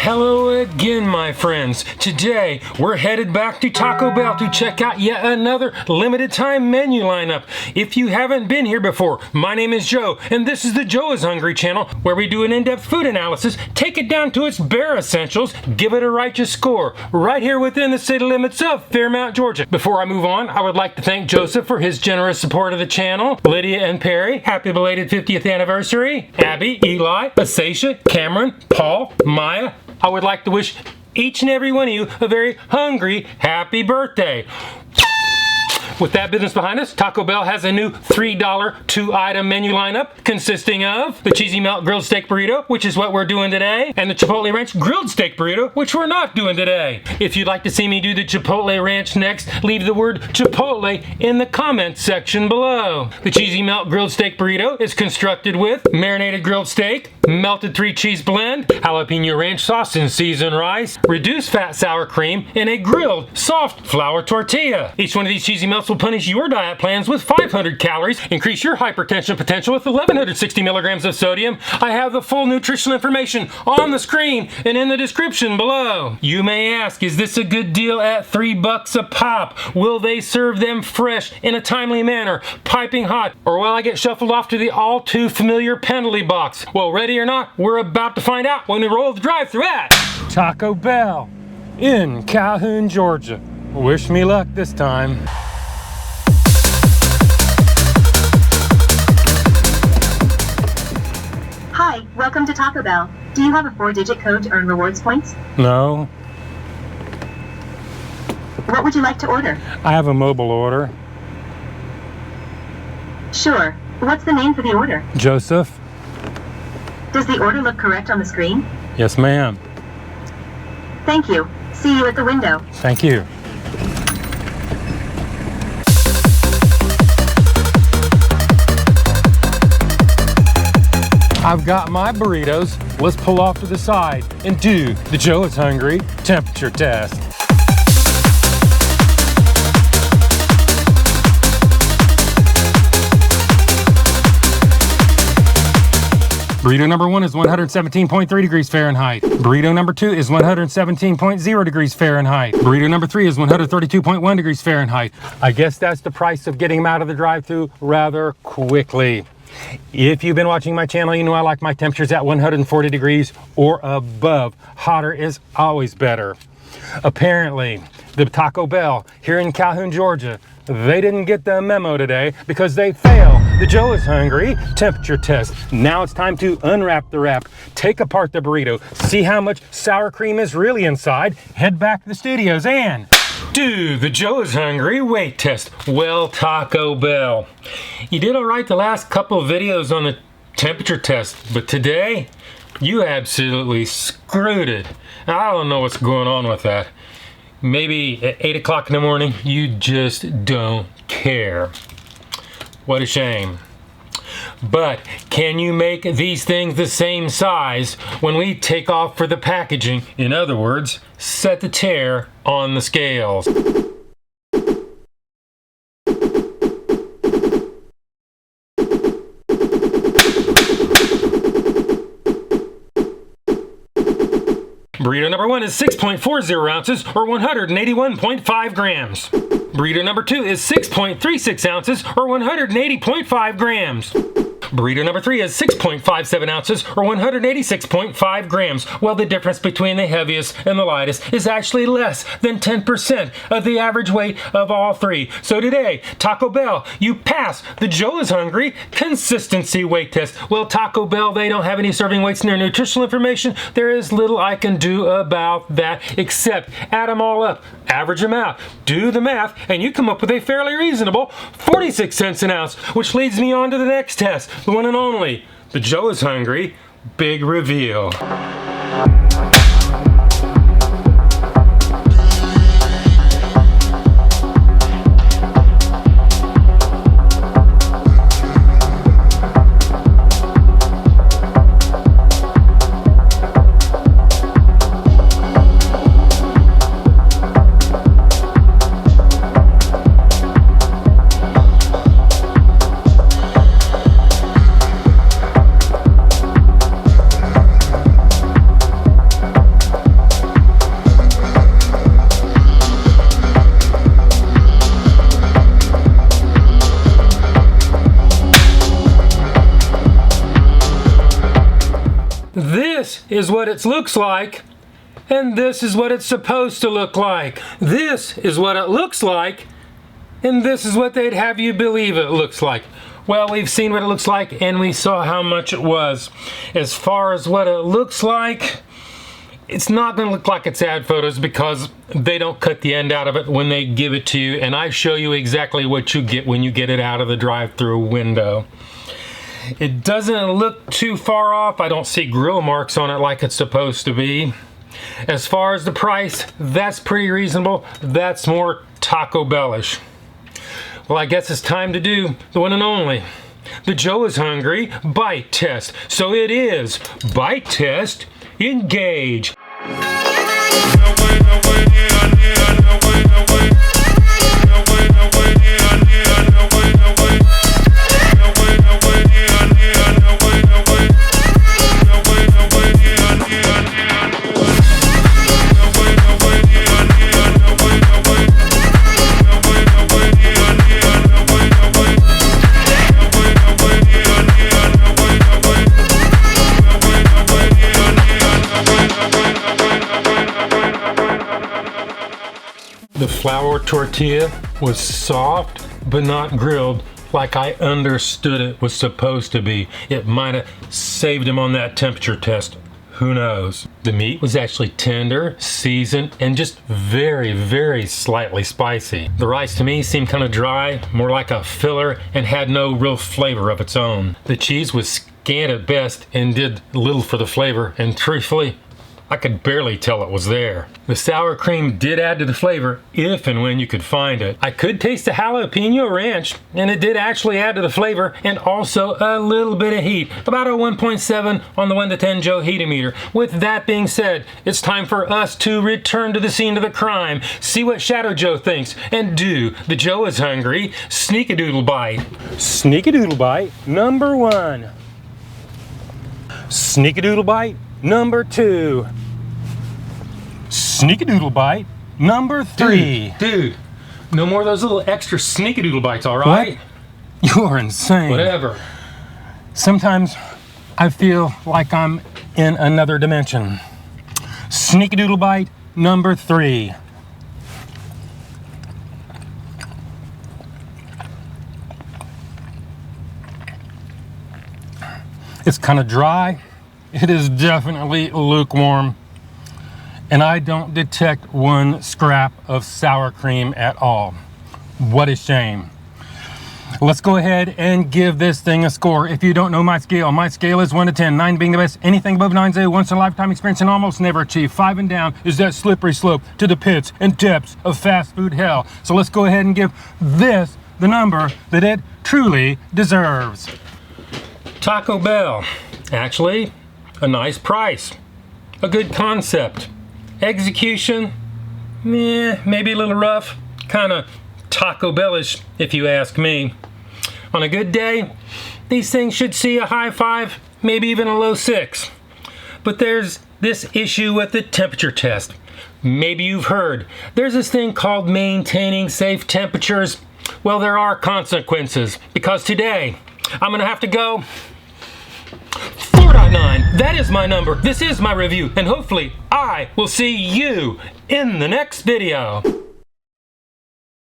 Hello again, my friends. Today, we're headed back to Taco Bell to check out yet another limited time menu lineup. If you haven't been here before, my name is Joe, and this is the Joe is Hungry channel, where we do an in-depth food analysis, take it down to its bare essentials, give it a righteous score, right here within the city limits of Fairmount, Georgia. Before I move on, I would like to thank Joseph for his generous support of the channel, Lydia and Perry, happy belated 50th anniversary, Abby, Eli, Asacia, Cameron, Paul, Maya. I would like to wish each and every one of you a very hungry happy birthday. With that business behind us, Taco Bell has a new $3 2-item menu lineup consisting of the Cheesy Melt Grilled Steak Burrito, which is what we're doing today, and the Chipotle Ranch Grilled Steak Burrito, which we're not doing today. If you'd like to see me do the Chipotle Ranch next, leave the word Chipotle in the comments section below. The Cheesy Melt Grilled Steak Burrito is constructed with marinated grilled steak, melted 3-cheese blend, Jalapeño Ranch sauce and seasoned rice, reduced fat sour cream, and a grilled soft flour tortilla. Each one of these cheesy melts will punish your diet plans with 500 calories, increase your hypertension potential with 1160 milligrams of sodium. I have the full nutritional information on the screen and in the description below. You may ask, is this a good deal at $3 a pop? Will they serve them fresh in a timely manner, piping hot, or will I get shuffled off to the all too familiar penalty box? Well, ready or not, we're about to find out when we roll the drive-thru at Taco Bell in Calhoun, Georgia. Wish me luck this time. Hi, welcome to Taco Bell. Do you have a 4-digit code to earn rewards points? No. What would you like to order? I have a mobile order. Sure. What's the name for the order? Joseph? Does the order look correct on the screen? Yes, ma'am. Thank you. See you at the window. Thank you. I've got my burritos. Let's pull off to the side and do the Joe is Hungry temperature test. Burrito number 1 is 117.3 degrees Fahrenheit. Burrito number 2 is 117.0 degrees Fahrenheit. Burrito number 3 is 132.1 degrees Fahrenheit. I guess that's the price of getting them out of the drive-thru rather quickly. If you've been watching my channel, you know I like my temperatures at 140 degrees or above. Hotter is always better. Apparently, the Taco Bell here in Calhoun, Georgia, they didn't get the memo today because they failed the Joe is Hungry temperature test. Now it's time to unwrap the wrap, take apart the burrito, see how much sour cream is really inside, head back to the studios and do the Joe is Hungry weight test. Well, Taco Bell, you did all right the last couple of videos on the temperature test, but today you absolutely screwed it. I don't know what's going on with that. Maybe at 8 o'clock in the morning, you just don't care. What a shame. But can you make these things the same size when we take off for the packaging? In other words, set the tear on the scales. Burrito number 1 is 6.40 ounces or 181.5 grams. Burrito number 2 is 6.36 ounces or 180.5 grams. Burrito number 3 is 6.57 ounces or 186.5 grams. Well, the difference between the heaviest and the lightest is actually less than 10% of the average weight of all three. So today, Taco Bell, you pass the Joe is Hungry consistency weight test. Well, Taco Bell, they don't have any serving weights in their nutritional information. There is little I can do about that except add them all up, average them out, do the math, and you come up with a fairly reasonable 46 cents an ounce, which leads me on to the next test. The one and only, the Joe is Hungry big reveal. is what it looks like, and this is what it's supposed to look like. This is what it looks like, and this is what they'd have you believe it looks like. Well, we've seen what it looks like, and we saw how much it was. As far as what it looks like, it's not going to look like its ad photos because they don't cut the end out of it when they give it to you, and I show you exactly what you get when you get it out of the drive-through window. It doesn't look too far off. I don't see grill marks on it like it's supposed to be. As far as the price, that's pretty reasonable. That's more Taco Bellish. Well, I guess it's time to do the one and only, the Joe is Hungry bite test. So it is bite test, engage. The flour tortilla was soft, but not grilled like I understood it was supposed to be. It might have saved him on that temperature test. Who knows? The meat was actually tender, seasoned, and just very, very slightly spicy. The rice to me seemed kind of dry, more like a filler, and had no real flavor of its own. The cheese was scant at best and did little for the flavor, and truthfully, I could barely tell it was there. The sour cream did add to the flavor if and when you could find it. I could taste the Jalapeño Ranch, and it did actually add to the flavor and also a little bit of heat, about a 1.7 on the 1 to 10 Joe heat-o-meter. With that being said, it's time for us to return to the scene of the crime, see what Shadow Joe thinks, and do the Joe is Hungry Sneak-a-Doodle Bite. Sneak-a-Doodle Bite number 1. Sneak-a-Doodle Bite number 2. Sneak-a-doodle bite number 3. Dude, no more of those little extra sneak-a-doodle bites, all right? What? You're insane. Whatever. Sometimes I feel like I'm in another dimension. Sneak-a-doodle bite number 3. It's kind of dry. It is definitely lukewarm, and I don't detect one scrap of sour cream at all. What a shame. Let's go ahead and give this thing a score. If you don't know my scale is 1 to 10, 9 being the best. Anything above 9 is a once-in-a-lifetime experience and almost never achieved. 5 and down is that slippery slope to the pits and depths of fast food hell. So let's go ahead and give this the number that it truly deserves. Taco Bell. Actually, a nice price, a good concept. Execution, maybe a little rough, kind of Taco Bellish if you ask me. On a good day, these things should see a high 5, maybe even a low 6. But there's this issue with the temperature test. Maybe you've heard, there's this thing called maintaining safe temperatures. Well, there are consequences, because today, I'm gonna have to go 4.9. That is my number. This is my review, and hopefully I will see you in the next video.